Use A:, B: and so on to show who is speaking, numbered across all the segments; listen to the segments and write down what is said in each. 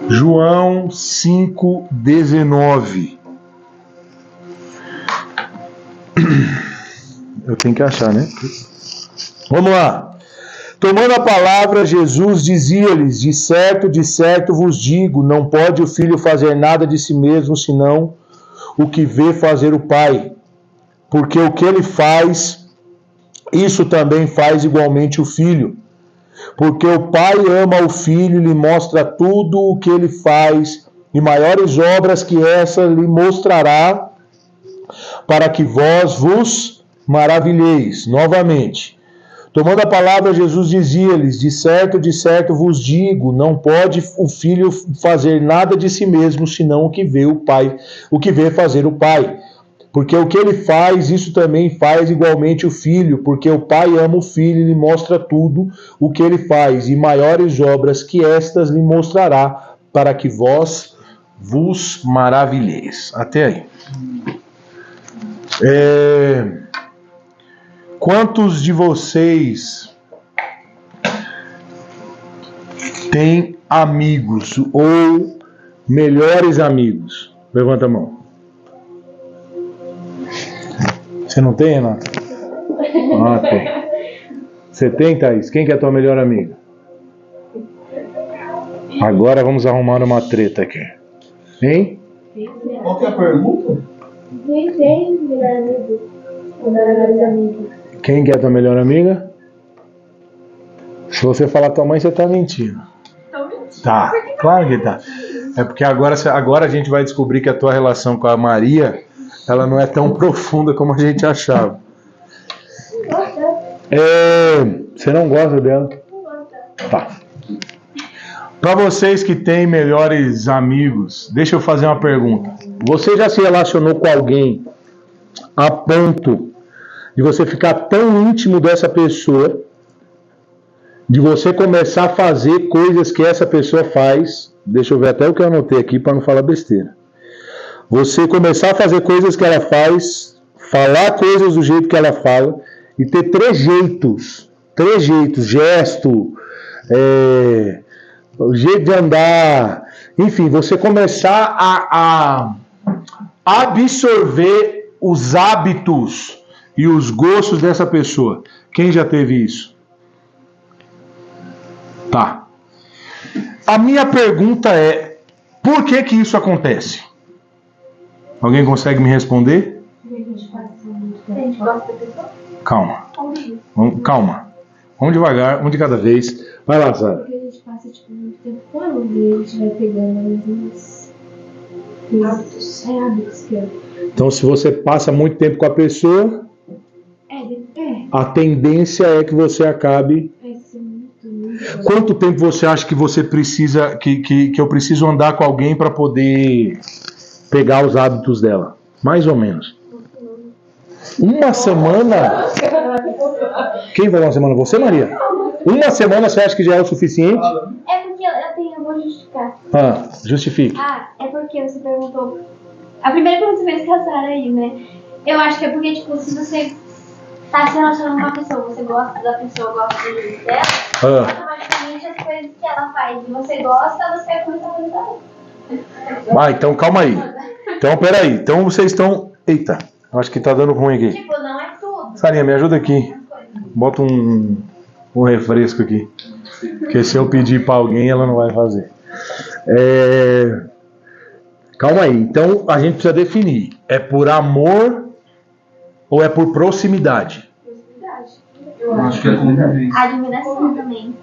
A: João 5,19. Eu tenho que achar, né? Vamos lá. Tomando a palavra, Jesus dizia-lhes: de certo vos digo, não pode o filho fazer nada de si mesmo, senão o que vê fazer o Pai. Porque o que ele faz, isso também faz igualmente o filho. Porque o Pai ama o Filho e lhe mostra tudo o que ele faz, e maiores obras que essa lhe mostrará, para que vós vos maravilheis. Novamente. Tomando a palavra, Jesus dizia-lhes: de certo vos digo, não pode o Filho fazer nada de si mesmo, senão o que vê o Pai, o que vê fazer o Pai. Porque o que ele faz, isso também faz igualmente o Filho, porque o Pai ama o Filho e lhe mostra tudo o que ele faz, e maiores obras que estas lhe mostrará, para que vós vos maravilheis. Até aí. Quantos de vocês têm amigos ou melhores amigos? Levanta a mão. Você não tem, Renata? Ah, tem. Você tem, Thaís? Quem que é a tua melhor amiga? Agora vamos arrumar uma treta aqui. Hein?
B: Qual que é a pergunta?
C: Quem tem melhor amigo? Melhores amigos.
A: Quem que é a tua melhor amiga? Se você falar tua mãe, você tá mentindo.
C: Tô mentindo.
A: Tá, claro que tá. É porque agora a gente vai descobrir que a tua relação com a Maria, ela não é tão profunda como a gente achava. Você não gosta dela?
C: Não gosto.
A: Tá. Para vocês que têm melhores amigos, deixa eu fazer uma pergunta. Você já se relacionou com alguém a ponto de você ficar tão íntimo dessa pessoa, de você começar a fazer coisas que essa pessoa faz? Deixa eu ver até o que eu anotei aqui para não falar besteira. Você começar a fazer coisas que ela faz, falar coisas do jeito que ela fala, e ter três jeitos, gesto, o jeito de andar, enfim, você começar a absorver os hábitos e os gostos dessa pessoa. Quem já teve isso? Tá. A minha pergunta é: por que que isso acontece? Alguém consegue me responder?
C: A gente gosta da pessoa?
A: Calma. Calma. Vamos devagar, um de cada vez. Vai lá, Sara.
C: Porque a gente passa muito tempo com ela e a gente vai pegando alguns hábitos. Hábitos que eu...
A: Então, se você passa muito tempo com a pessoa, a tendência é que você acabe...
C: Vai ser muito.
A: Quanto tempo você acha que você precisa, que eu preciso andar com alguém para poder pegar os hábitos dela? Mais ou menos. Uma semana? Quem vai uma semana? Você, Maria? Uma semana você acha que já é o suficiente?
C: É porque eu vou justificar.
A: Justifique.
C: É porque você perguntou. A primeira pergunta que você fez com a Sara aí, né? Eu acho que é porque, tipo, se você tá se relacionando com uma pessoa, você gosta da pessoa, gosta do jeito dela, automaticamente as coisas que ela faz e você gosta, você vai começar a fazer também.
A: Então calma aí. Então, peraí. Então vocês estão... Eita, acho que tá dando ruim aqui.
C: Tipo, não é tudo.
A: Sarinha, me ajuda aqui. Bota um refresco aqui. Porque se eu pedir pra alguém, ela não vai fazer. Calma aí. Então, a gente precisa definir. É por amor ou é por proximidade?
C: Proximidade.
B: Eu acho que é convivência.
C: Admiração também.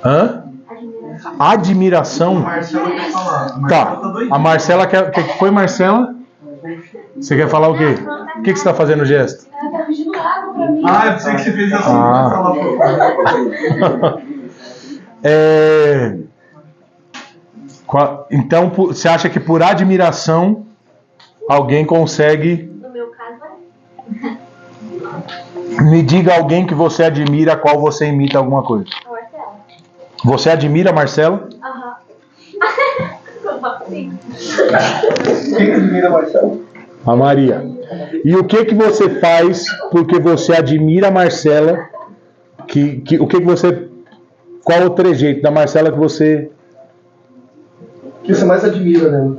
A: Hã? Admiração?
B: A Marcela quer falar.
A: Tá. A Marcela quer... O que foi, Marcela? Você quer falar o quê? O que você está fazendo o gesto?
C: Ela tá pedindo água pra mim.
B: Eu pensei que você fez assim.
A: Então, você acha que por admiração alguém consegue...
C: No meu caso,
A: Me diga alguém que você admira, a qual você imita alguma coisa.
C: a Marcela.
A: Você admira a Marcela?
C: Aham. Como assim?
B: Quem admira a Marcela?
A: A Maria. E o que você faz porque você admira a Marcela? O que você qual o trejeito da Marcela que você...
B: que você mais admira, né?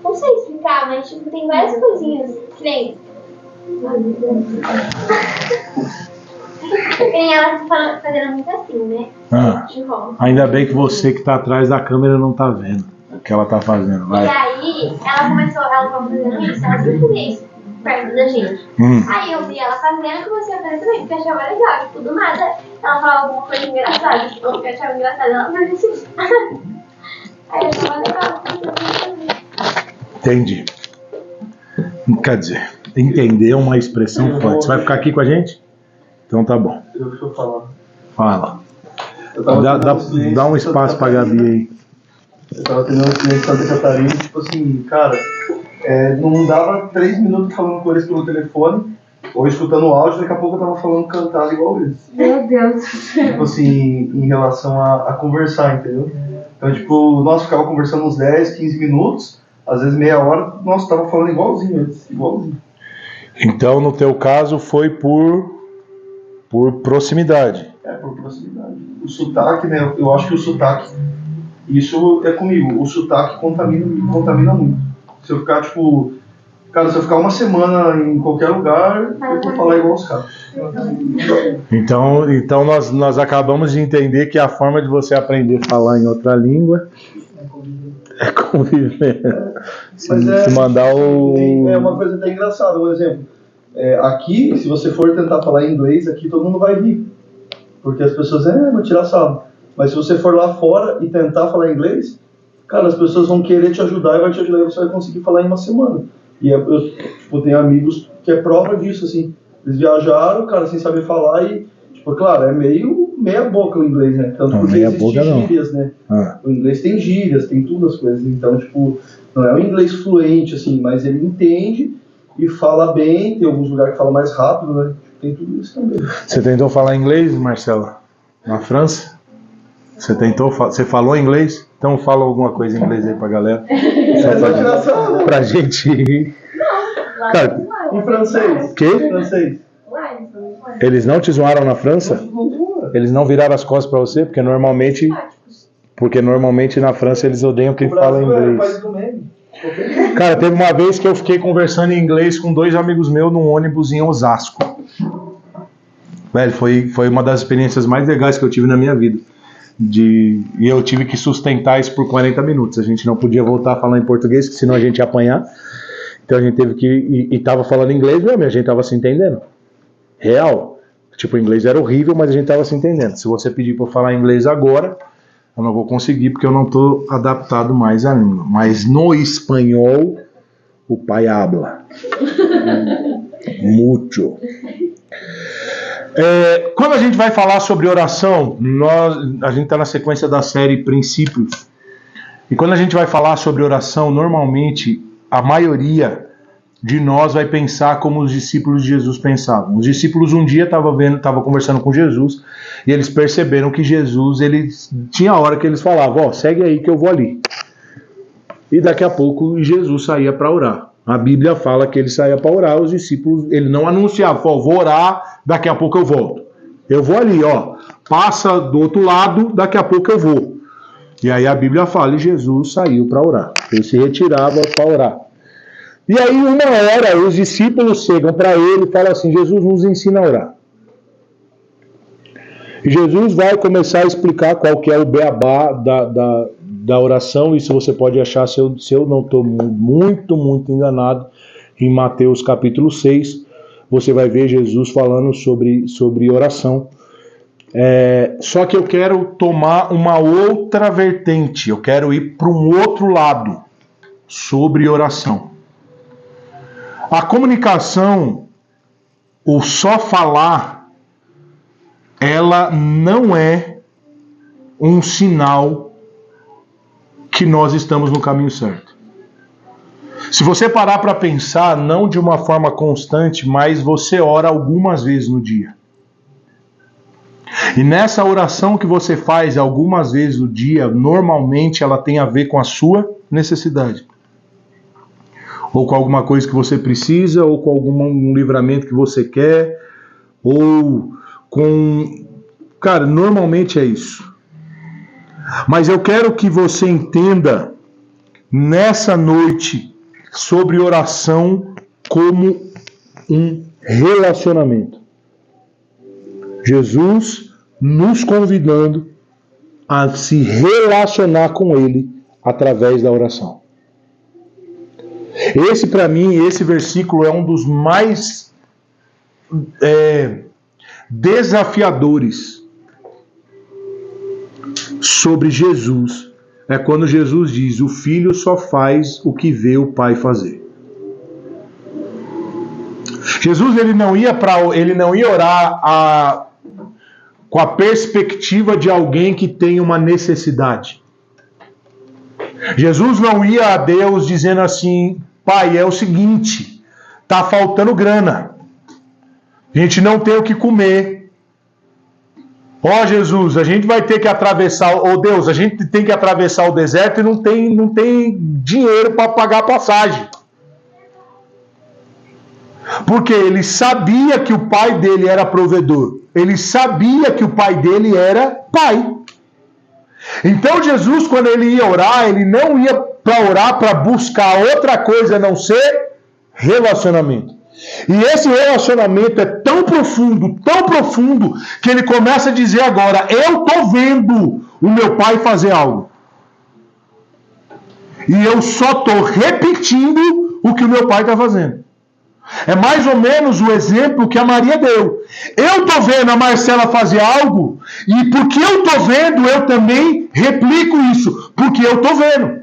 C: Não sei explicar, mas tipo, tem várias coisinhas. Que nem ela fazendo muito assim, né? De volta.
A: Ainda bem que você que tá atrás da câmera não tá vendo o que ela tá fazendo. Vai.
C: E aí, ela tava fazendo isso, ela sempre fazia isso perto da gente. Aí eu vi ela fazendo e comecei a fazer também, porque eu achava legal. Tipo, do nada, ela falava alguma coisa engraçada. Tipo, eu achava engraçada, ela fazia assim. Aí eu achava legal.
A: Entendi. Quer dizer, entender é uma expressão forte. Você vai ficar aqui com a gente? Então tá bom.
B: Deixa eu falar.
A: Fala.
B: Eu tava
A: Dá um espaço pra Gabi aí.
B: Eu tava tendo um cliente em Santa Catarina, tipo assim, cara, não dava 3 minutos falando com eles pelo telefone, ou escutando o áudio, daqui a pouco eu tava falando cantado igual eles.
C: Meu Deus.
B: Tipo assim, em relação a conversar, entendeu? Então, tipo, nós ficava conversando uns 10, 15 minutos, às vezes meia hora, nós tava falando igualzinho eles, igualzinho.
A: Então, no teu caso, foi por proximidade.
B: Por proximidade. O sotaque, né, eu acho que o sotaque, isso é comigo, o sotaque contamina muito. Se eu ficar, tipo, cara, se eu ficar uma semana em qualquer lugar, eu vou falar igual os caras.
A: Então nós acabamos de entender que a forma de você aprender a falar em outra língua é conviver. Se mandar
B: É uma coisa até engraçada, um exemplo. Aqui, se você for tentar falar inglês, aqui todo mundo vai rir. Porque as pessoas, vou tirar sarro. Mas se você for lá fora e tentar falar inglês, cara, as pessoas vão querer te ajudar e vai te ajudar e você vai conseguir falar em uma semana. E eu tenho amigos que é prova disso, assim. Eles viajaram, cara, sem saber falar e, tipo, claro, é meia boca o inglês, né? Tanto
A: não,
B: porque
A: meia
B: existem
A: boca não.
B: gírias, né? O inglês tem gírias, tem tudo as coisas. Então, tipo, não é um inglês fluente, assim, mas ele entende e fala bem. Tem alguns lugares que fala mais rápido, né? Tem tudo isso também.
A: Você tentou falar inglês, Marcela? Na França? Você falou inglês? Então fala alguma coisa em inglês aí pra galera. Só pra gente ir. Cara,
B: em francês.
A: Quê?
B: Em francês.
A: Eles não te zoaram na França? Eles não viraram as costas pra você? Porque normalmente na França eles odeiam quem fala inglês.
B: País do meme.
A: Cara, teve uma vez que eu fiquei conversando em inglês com 2 amigos meus num ônibus em Osasco. Velho, foi uma das experiências mais legais que eu tive na minha vida. E eu tive que sustentar isso por 40 minutos. A gente não podia voltar a falar em português, porque senão a gente ia apanhar. Então a gente teve que... E tava falando inglês mesmo, a gente tava se entendendo. Real. Tipo, o inglês era horrível, mas a gente tava se entendendo. Se você pedir pra eu falar inglês agora, eu não vou conseguir, porque eu não tô adaptado mais à língua. Mas no espanhol, o pai habla. Mucho. Quando a gente vai falar sobre oração, a gente está na sequência da série Princípios. E quando a gente vai falar sobre oração, normalmente a maioria de nós vai pensar como os discípulos de Jesus pensavam. Os discípulos um dia estavam conversando com Jesus e eles perceberam que Jesus, tinha hora que eles falavam, segue aí que eu vou ali. E daqui a pouco Jesus saía para orar. A Bíblia fala que ele saía para orar, os discípulos, ele não anunciava, vou orar, daqui a pouco eu volto. Eu vou ali, passa do outro lado, daqui a pouco eu vou. E aí a Bíblia fala, e Jesus saiu para orar. Ele se retirava para orar. E aí uma hora os discípulos chegam para ele e falam assim, Jesus nos ensina a orar. E Jesus vai começar a explicar qual que é o beabá da oração. Isso você pode achar, se eu não estou muito enganado, em Mateus capítulo 6, você vai ver Jesus falando sobre oração. Só que eu quero tomar uma outra vertente, eu quero ir para um outro lado sobre oração. A comunicação, o só falar, ela não é um sinal que nós estamos no caminho certo. Se você parar para pensar, não de uma forma constante, mas você ora algumas vezes no dia. E nessa oração que você faz algumas vezes no dia, normalmente ela tem a ver com a sua necessidade. ou com alguma coisa que você precisa, ou com algum livramento que você quer, ou com... Cara, normalmente é isso. Mas eu quero que você entenda nessa noite sobre oração como um relacionamento. Jesus nos convidando a se relacionar com Ele através da oração. Esse, para mim, esse versículo é um dos mais desafiadores sobre Jesus. É quando Jesus diz: o filho só faz o que vê o pai fazer. Jesus ele não ia orar com a perspectiva de alguém que tem uma necessidade. Jesus não ia a Deus dizendo assim: pai, é o seguinte, tá faltando grana, a gente não tem o que comer. Ó Jesus, a gente vai ter que atravessar, Deus, a gente tem que atravessar o deserto e não tem dinheiro para pagar a passagem. Porque ele sabia que o pai dele era provedor. Ele sabia que o pai dele era pai. Então Jesus, quando ele ia orar, ele não ia para orar para buscar outra coisa a não ser relacionamento. E esse relacionamento é tão profundo, que ele começa a dizer agora: eu estou vendo o meu pai fazer algo. E eu só estou repetindo o que o meu pai está fazendo. É mais ou menos o exemplo que a Maria deu. Eu estou vendo a Marcela fazer algo, e porque eu estou vendo, eu também replico isso, porque eu estou vendo.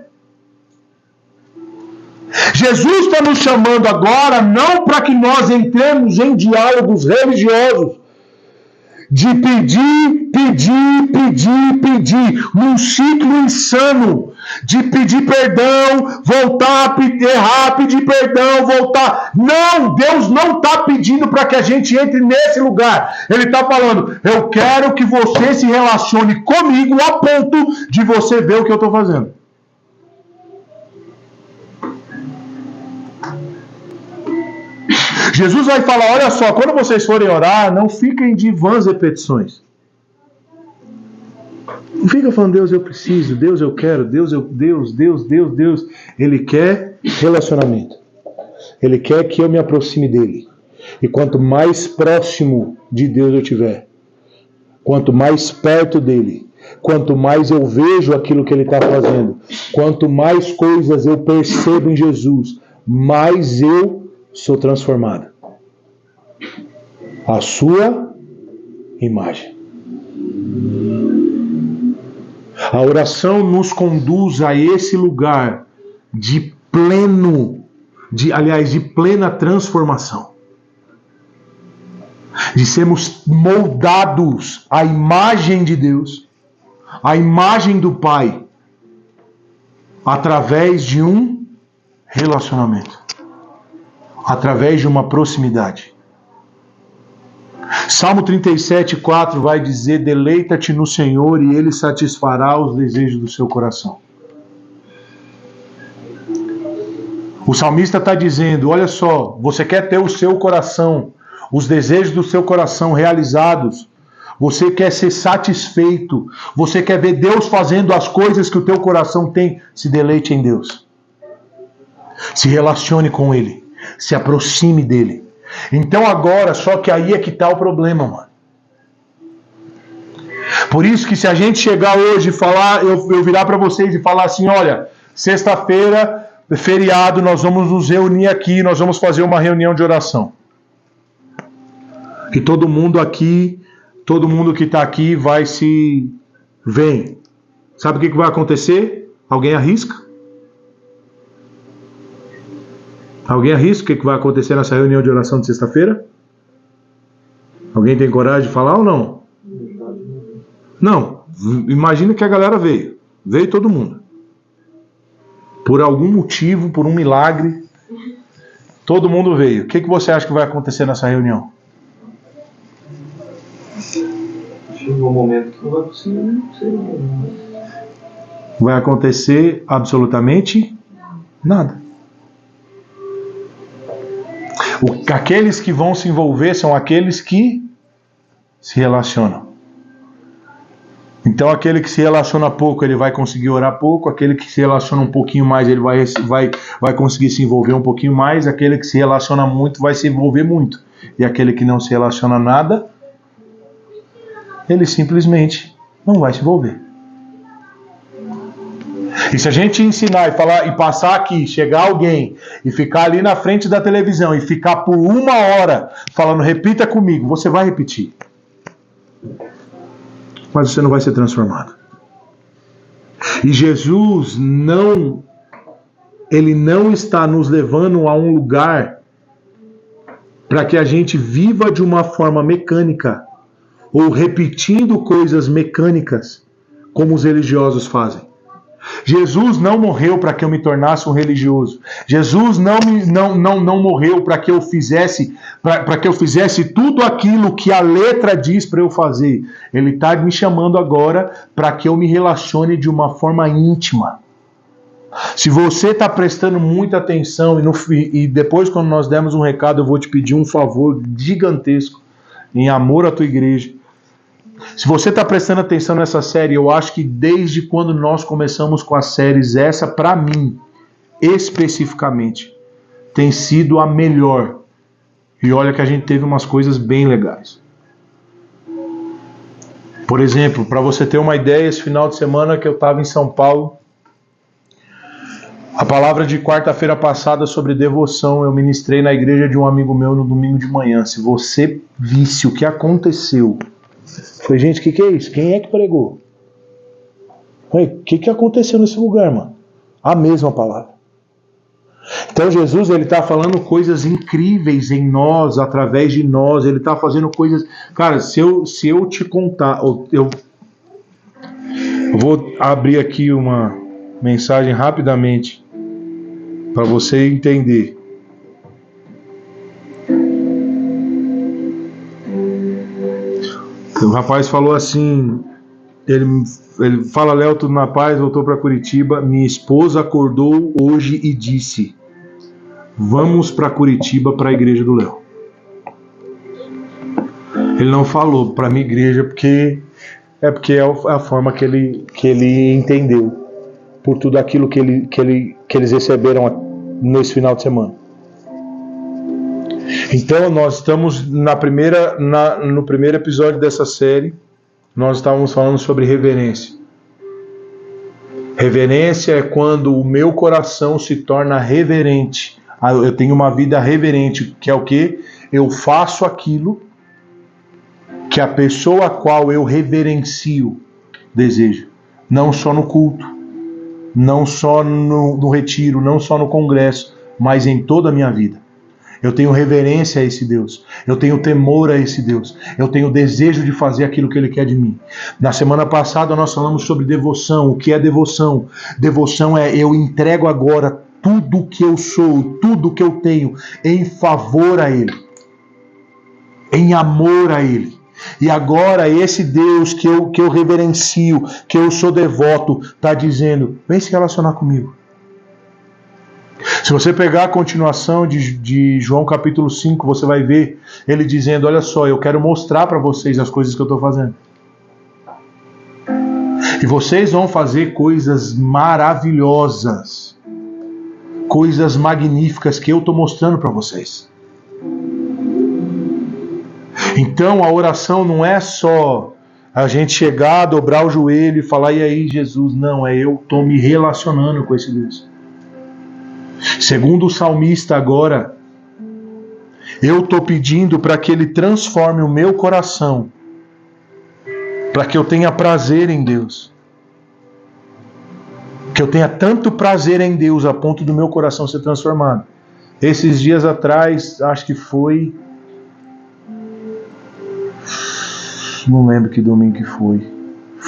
A: Jesus está nos chamando agora não para que nós entremos em diálogos religiosos, de pedir, num ciclo insano, de pedir perdão, voltar, errar, pedir perdão, voltar. Não, Deus não está pedindo para que a gente entre nesse lugar. Ele está falando: eu quero que você se relacione comigo a ponto de você ver o que eu estou fazendo. Jesus vai falar: olha só, quando vocês forem orar, não fiquem de vãs repetições. Não fica falando: Deus, eu preciso, Deus, eu quero, Deus. Ele quer relacionamento. Ele quer que eu me aproxime dele. E quanto mais próximo de Deus eu estiver, quanto mais perto dele, quanto mais eu vejo aquilo que ele está fazendo, quanto mais coisas eu percebo em Jesus, mais eu sou transformado à sua imagem. A oração nos conduz a esse lugar de plena transformação, de sermos moldados à imagem de Deus, à imagem do Pai, através de um relacionamento, através de uma proximidade. Salmo 37:4 vai dizer: deleita-te no Senhor e Ele satisfará os desejos do seu coração. O salmista está dizendo: olha só, você quer ter o seu coração, os desejos do seu coração realizados, você quer ser satisfeito, você quer ver Deus fazendo as coisas que o teu coração tem, se deleite em Deus. Se relacione com Ele, se aproxime dEle. Então agora, só que aí é que está o problema, mano. Por isso que se a gente chegar hoje e falar, eu virar para vocês e falar assim: olha, sexta-feira, feriado, nós vamos nos reunir aqui, nós vamos fazer uma reunião de oração. E todo mundo aqui, todo mundo que está aqui vai se... Vem. Sabe o que vai acontecer? Alguém arrisca? Alguém arrisca o que vai acontecer nessa reunião de oração de sexta-feira? Alguém tem coragem de falar ou não? Não. Imagina que a galera veio. Veio todo mundo. Por algum motivo, por um milagre, todo mundo veio. O que você acha que vai acontecer nessa reunião?
B: Chegou um momento que não vai conseguir, não sei.
A: Vai acontecer absolutamente nada. Aqueles que vão se envolver são aqueles que se relacionam. Então aquele que se relaciona pouco, ele vai conseguir orar pouco. Aquele que se relaciona um pouquinho mais, ele vai conseguir se envolver um pouquinho mais. Aquele que se relaciona muito, vai se envolver muito. E aquele que não se relaciona nada, ele simplesmente não vai se envolver. E se a gente ensinar e falar e passar aqui, chegar alguém e ficar ali na frente da televisão e ficar por 1 hora falando, repita comigo, você vai repetir. Mas você não vai ser transformado. E Jesus ele não está nos levando a um lugar para que a gente viva de uma forma mecânica ou repetindo coisas mecânicas como os religiosos fazem. Jesus não morreu para que eu me tornasse um religioso. Jesus não morreu para que eu fizesse tudo aquilo que a letra diz para eu fazer. Ele está me chamando agora para que eu me relacione de uma forma íntima. Se você está prestando muita atenção e depois quando nós dermos um recado eu vou te pedir um favor gigantesco em amor à tua igreja. Se você está prestando atenção nessa série, eu acho que desde quando nós começamos com as séries, essa para mim, especificamente, tem sido a melhor. E olha que a gente teve umas coisas bem legais. Por exemplo, para você ter uma ideia, esse final de semana que eu estava em São Paulo, a palavra de quarta-feira passada sobre devoção, eu ministrei na igreja de um amigo meu no domingo de manhã. Se você visse o que aconteceu... Falei, gente, o que é isso? Quem é que pregou? O que aconteceu nesse lugar, mano? A mesma palavra. Então Jesus, ele está falando coisas incríveis em nós, através de nós. Ele está fazendo coisas... Cara, se eu te contar... Eu vou abrir aqui uma mensagem rapidamente para você entender. O rapaz falou assim, ele fala, Léo, tudo na paz, voltou para Curitiba, minha esposa acordou hoje e disse, vamos para Curitiba para a igreja do Léo. Ele não falou para a minha igreja porque é a forma que ele entendeu, por tudo aquilo que eles receberam nesse final de semana. Então nós estamos no primeiro episódio dessa série, nós estávamos falando sobre reverência. Reverência é quando o meu coração se torna reverente. Eu tenho uma vida reverente, que é o quê? Eu faço aquilo que a pessoa a qual eu reverencio deseja. Não só no culto, não só no retiro, não só no congresso, mas em toda a minha vida. Eu tenho reverência a esse Deus. Eu tenho temor a esse Deus. Eu tenho desejo de fazer aquilo que Ele quer de mim. Na semana passada nós falamos sobre devoção. O que é devoção? Devoção é eu entrego agora tudo o que eu sou, tudo o que eu tenho em favor a Ele. Em amor a Ele. E agora esse Deus que eu reverencio, que eu sou devoto, está dizendo, vem se relacionar comigo. Se você pegar a continuação de João capítulo 5, você vai ver ele dizendo, olha só, eu quero mostrar para vocês as coisas que eu estou fazendo. E vocês vão fazer coisas maravilhosas, coisas magníficas que eu estou mostrando para vocês. Então a oração não é só a gente chegar, dobrar o joelho e falar, e aí Jesus? Não, é eu estou me relacionando com esse Deus. Segundo o salmista agora, eu estou pedindo para que Ele transforme o meu coração, para que eu tenha prazer em Deus. Que eu tenha tanto prazer em Deus a ponto do meu coração ser transformado. Esses dias atrás, acho que foi... Não lembro que domingo que foi.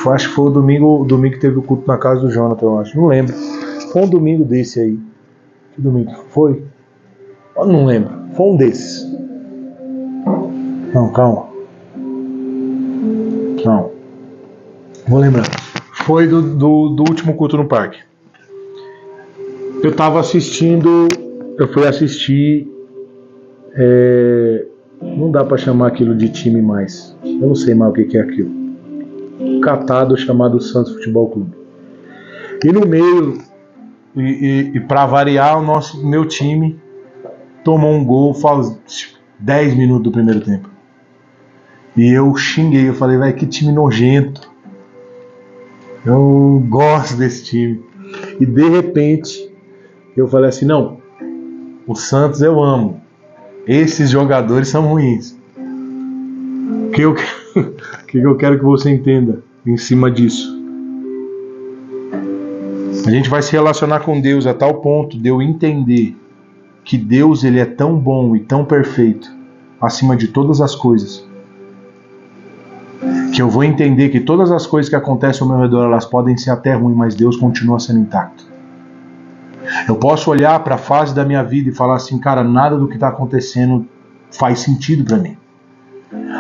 A: Acho que foi o domingo que teve o culto na casa do Jonathan, eu acho. Não lembro. Foi um domingo desse aí. Que domingo foi? Eu não lembro. Foi um desses. Não, calma. Não. Vou lembrar. Foi do último culto no parque. Eu fui assistir Não dá para chamar aquilo de time mais. Eu não sei mais o que é aquilo. Catado chamado Santos Futebol Clube. E no meio, e para variar, meu time tomou um gol faz 10 minutos do primeiro tempo. E eu xinguei, eu falei, vai, que time nojento. Eu gosto desse time. E de repente, eu falei assim, não, o Santos eu amo. Esses jogadores são ruins. O que eu quero que você entenda em cima disso? A gente vai se relacionar com Deus a tal ponto de eu entender que Deus ele é tão bom e tão perfeito acima de todas as coisas, que eu vou entender que todas as coisas que acontecem ao meu redor, elas podem ser até ruins, mas Deus continua sendo intacto. Eu posso olhar para a fase da minha vida e falar assim, cara, nada do que está acontecendo faz sentido para mim.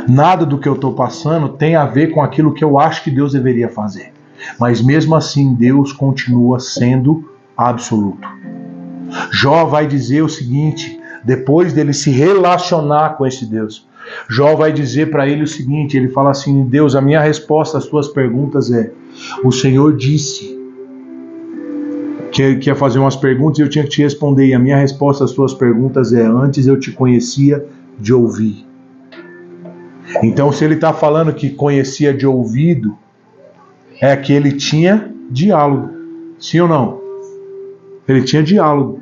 A: Nada do que eu estou passando tem a ver com aquilo que eu acho que Deus deveria fazer. Mas mesmo assim, Deus continua sendo absoluto. Jó vai dizer o seguinte, depois dele se relacionar com esse Deus, Jó vai dizer para ele o seguinte, ele fala assim, Deus, a minha resposta às tuas perguntas é, o Senhor disse que ia fazer umas perguntas e eu tinha que te responder, e a minha resposta às tuas perguntas é, antes eu te conhecia de ouvir. Então se ele está falando que conhecia de ouvido, é que ele tinha diálogo, sim ou não? Ele tinha diálogo.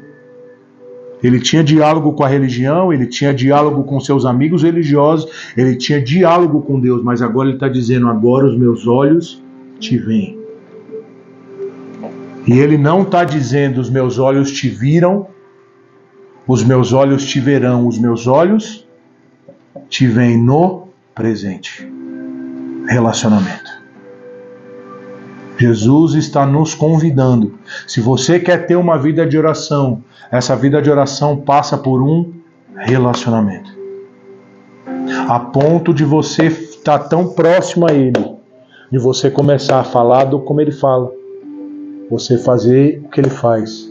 A: Ele tinha diálogo com a religião, ele tinha diálogo com seus amigos religiosos, ele tinha diálogo com Deus, mas agora ele está dizendo, agora os meus olhos te veem. E ele não está dizendo, os meus olhos te viram, os meus olhos te verão, os meus olhos te veem no presente. Relacionamento. Jesus está nos convidando. Se você quer ter uma vida de oração, essa vida de oração passa por um relacionamento. A ponto de você estar tão próximo a Ele, de você começar a falar como Ele fala, você fazer o que Ele faz,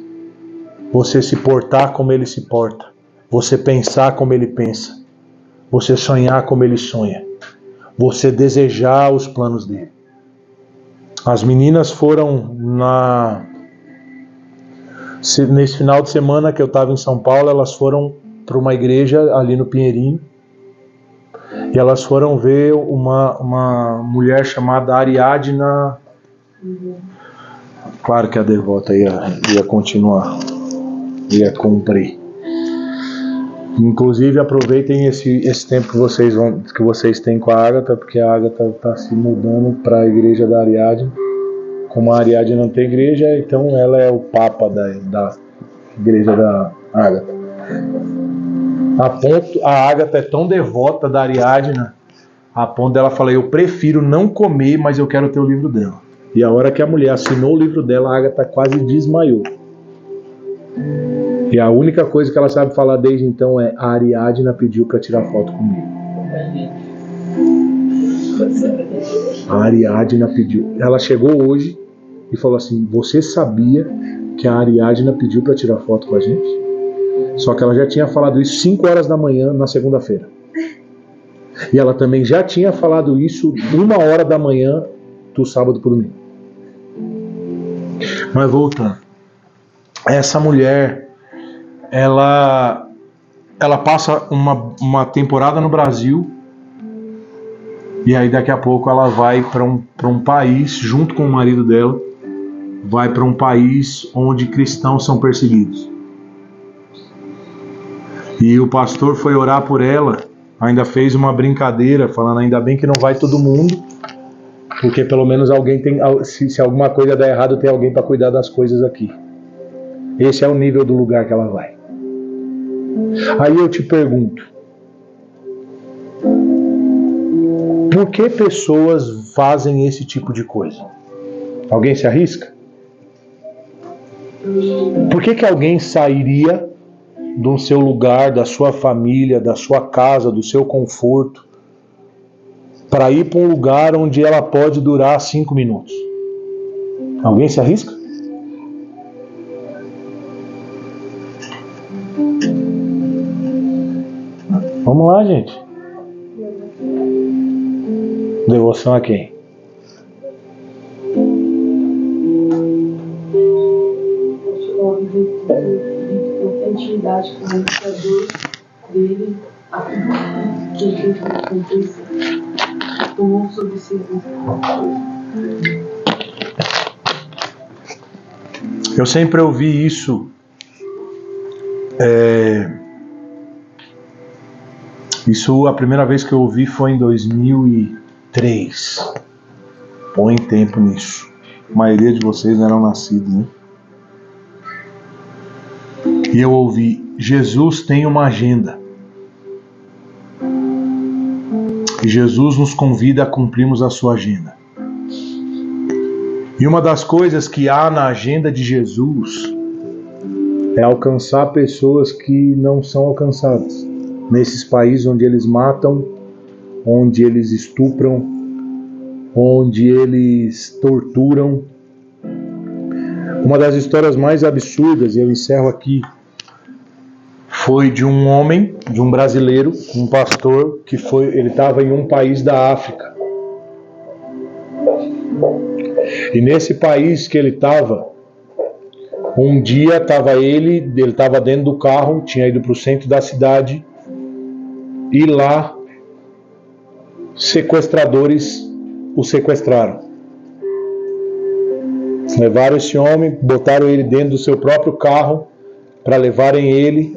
A: você se portar como Ele se porta, você pensar como Ele pensa, você sonhar como Ele sonha, você desejar os planos dEle. As meninas foram nesse final de semana que eu estava em São Paulo, elas foram para uma igreja ali no Pinheirinho e elas foram ver uma mulher chamada Ariadna. Claro que a devota ia continuar, ia cumprir. Inclusive aproveitem esse tempo que vocês têm com a Ágata, porque a Ágata está se mudando para a igreja da Ariadne. Como a Ariadne não tem igreja, então ela é o papa da igreja da Ágata. A Ágata é tão devota da Ariadne, a ponto dela falar, eu prefiro não comer, mas eu quero ter o livro dela. E a hora que a mulher assinou o livro dela, a Ágata quase desmaiou. E a única coisa que ela sabe falar desde então é, a Ariadne pediu para tirar foto comigo. A Ariadne pediu. Ela chegou hoje e falou assim, você sabia que a Ariadne pediu para tirar foto com a gente? Só que ela já tinha falado isso 5 horas da manhã na segunda-feira. E ela também já tinha falado isso 1h da manhã do sábado para o domingo. Mas voltando. Essa mulher, ela passa uma temporada no Brasil e aí daqui a pouco ela vai para um país, junto com o marido dela, vai para um país onde cristãos são perseguidos. E o pastor foi orar por ela, ainda fez uma brincadeira, falando, ainda bem que não vai todo mundo, porque pelo menos alguém tem, se alguma coisa der errado, tem alguém para cuidar das coisas aqui. Esse é o nível do lugar que ela vai. Aí eu te pergunto, por que pessoas fazem esse tipo de coisa? Alguém se arrisca? Por que alguém sairia do seu lugar, da sua família, da sua casa, do seu conforto, para ir para um lugar onde ela pode durar 5 minutos? Alguém se arrisca? Vamos lá, gente. Devoção a quem?
D: Ter intimidade com o Criador dele, a que ele tomou sobre si.
A: Eu sempre ouvi isso. Isso, a primeira vez que eu ouvi foi em 2003. Põe tempo nisso. A maioria de vocês não eram nascidos, né? E eu ouvi: Jesus tem uma agenda. E Jesus nos convida a cumprirmos a sua agenda. E uma das coisas que há na agenda de Jesus é alcançar pessoas que não são alcançadas. Nesses países onde eles matam, onde eles estupram, onde eles torturam. Uma das histórias mais absurdas, e eu encerro aqui, foi de um homem, de um brasileiro, um pastor, ele estava em um país da África. E nesse país que ele estava, um dia ele estava dentro do carro, tinha ido para o centro da cidade, e lá sequestradores o sequestraram. Levaram esse homem, botaram ele dentro do seu próprio carro para levarem ele.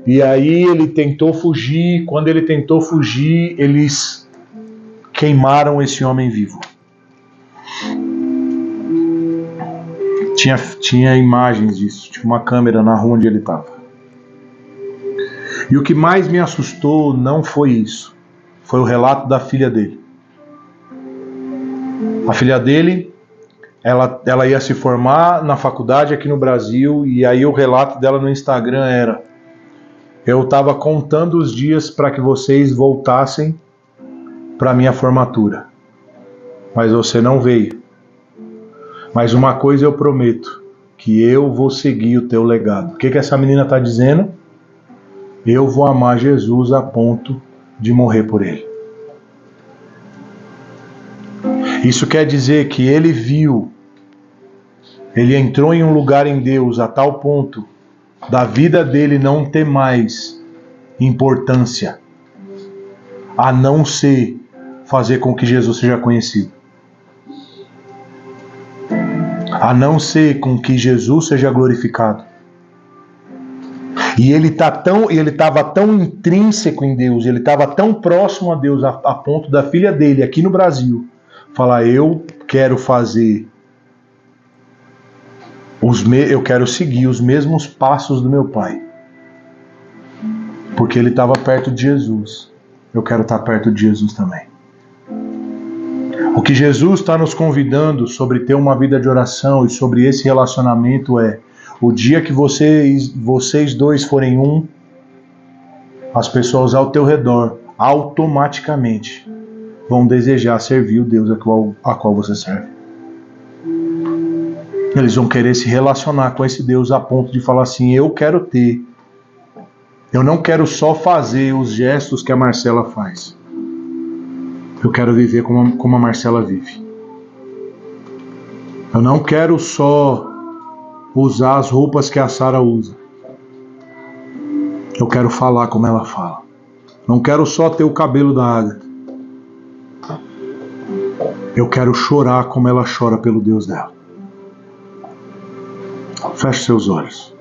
A: E aí ele tentou fugir. Quando ele tentou fugir, eles queimaram esse homem vivo. Tinha imagens disso, tinha uma câmera na rua onde ele estava. E o que mais me assustou não foi isso, foi o relato da filha dele. A filha dele, ela ia se formar na faculdade aqui no Brasil, e aí o relato dela no Instagram era: eu estava contando os dias para que vocês voltassem para minha formatura, mas você não veio. Mas uma coisa eu prometo, que eu vou seguir o teu legado. O que essa menina está dizendo? Eu vou amar Jesus a ponto de morrer por ele. Isso quer dizer que ele entrou em um lugar em Deus a tal ponto da vida dele não ter mais importância, a não ser fazer com que Jesus seja conhecido, a não ser com que Jesus seja glorificado. E ele estava tão intrínseco em Deus, ele estava tão próximo a Deus a ponto da filha dele aqui no Brasil falar: eu quero seguir os mesmos passos do meu pai, porque ele estava perto de Jesus. Eu quero estar perto de Jesus também. O que Jesus está nos convidando sobre ter uma vida de oração e sobre esse relacionamento é: o dia que vocês dois forem um, as pessoas ao teu redor automaticamente vão desejar servir o Deus a qual você serve. Eles vão querer se relacionar com esse Deus a ponto de falar assim: eu não quero só fazer os gestos que a Marcela faz. Eu quero viver como a Marcela vive. Eu não quero só usar as roupas que a Sara usa. Eu quero falar como ela fala. Não quero só ter o cabelo da Agatha. Eu quero chorar como ela chora pelo Deus dela. Feche seus olhos.